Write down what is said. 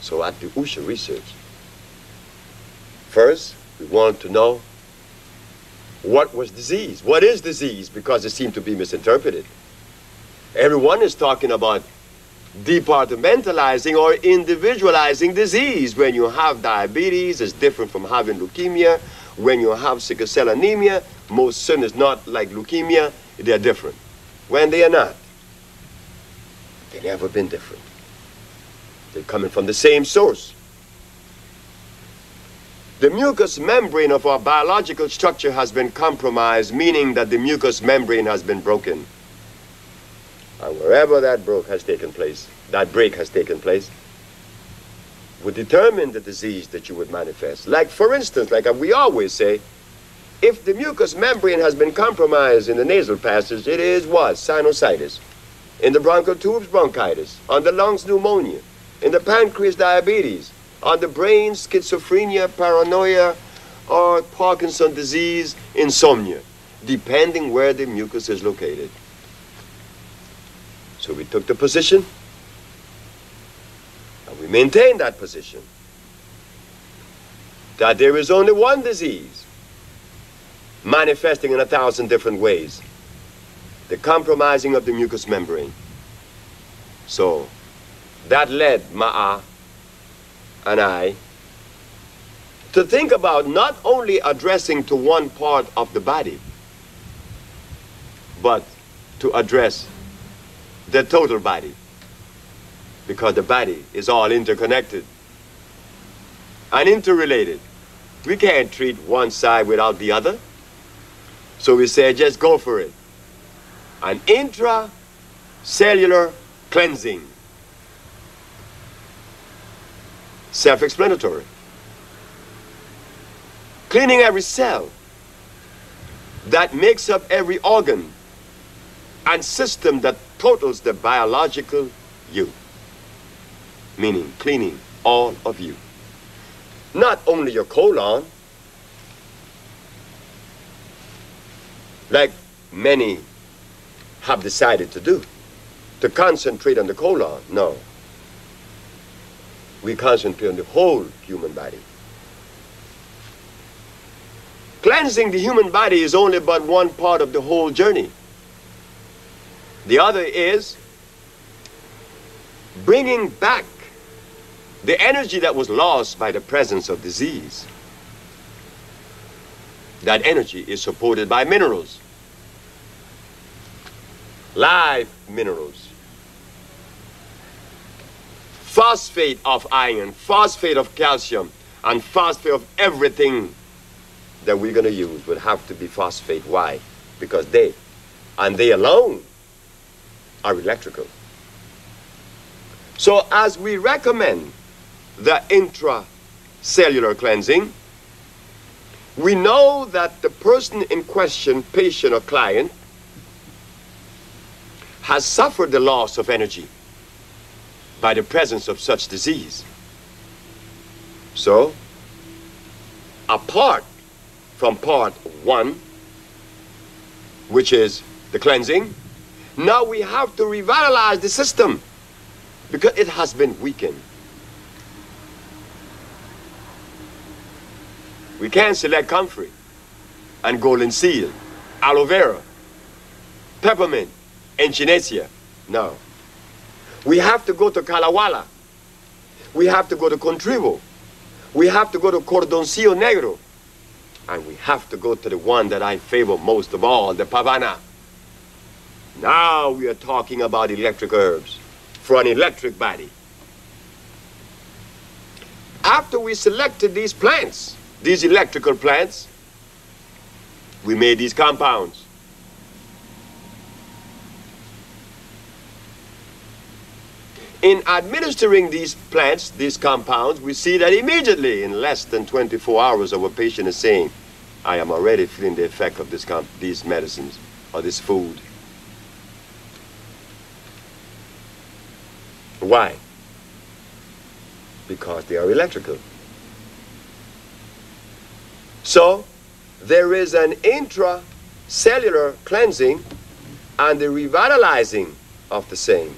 So at the USHA research, first, we want to know what was disease. What is disease? Because it seemed to be misinterpreted. Everyone is talking about departmentalizing or individualizing disease. When you have diabetes, it's different from having leukemia. When you have sickle cell anemia, most sin is not like leukemia, they're different. When they are not, they've never been different. They're coming from the same source. The mucous membrane of our biological structure has been compromised, meaning that the mucous membrane has been broken. And wherever that break has taken place, would determine the disease that you would manifest. Like, for instance, like we always say, if the mucous membrane has been compromised in the nasal passage, it is what? Sinusitis. In the bronchial tubes, bronchitis. On the lungs, pneumonia. In the pancreas, diabetes. On the brain, schizophrenia, paranoia, or Parkinson's disease, insomnia, depending where the mucus is located. So we took the position, and we maintained that position, that there is only one disease manifesting in 1,000 different ways, the compromising of the mucous membrane. So that led Ma'a and I to think about not only addressing to one part of the body, but to address the total body, because the body is all interconnected and interrelated. We can't treat one side without the other. So we say, just go for it. An intracellular cleansing. Self-explanatory. Cleaning every cell that makes up every organ and system that totals the biological you. Meaning cleaning all of you. Not only your colon, like many have decided to do, to concentrate on the colon. No. We concentrate on the whole human body. Cleansing the human body is only but one part of the whole journey. The other is bringing back the energy that was lost by the presence of disease. That energy is supported by minerals, live minerals, phosphate of iron, phosphate of calcium, and phosphate of everything that we're going to use would have to be phosphate. Why? Because they, and they alone, are electrical. So as we recommend the intracellular cleansing, we know that the person in question, patient or client, has suffered the loss of energy by the presence of such disease. So, apart from part one, which is the cleansing, now we have to revitalize the system because it has been weakened. We can't select comfrey and golden seal, aloe vera, peppermint, echinacea. No. We have to go to Kalawalla. We have to go to Contrivo. We have to go to Cordoncillo Negro. And we have to go to the one that I favor most of all, the Pavana. Now we are talking about electric herbs for an electric body. After we selected these plants, these electrical plants, we made these compounds. In administering these plants, these compounds, we see that immediately, in less than 24 hours, our patient is saying, I am already feeling the effect of these medicines or this food. Why? Because they are electrical. So, there is an intracellular cleansing and the revitalizing of the same.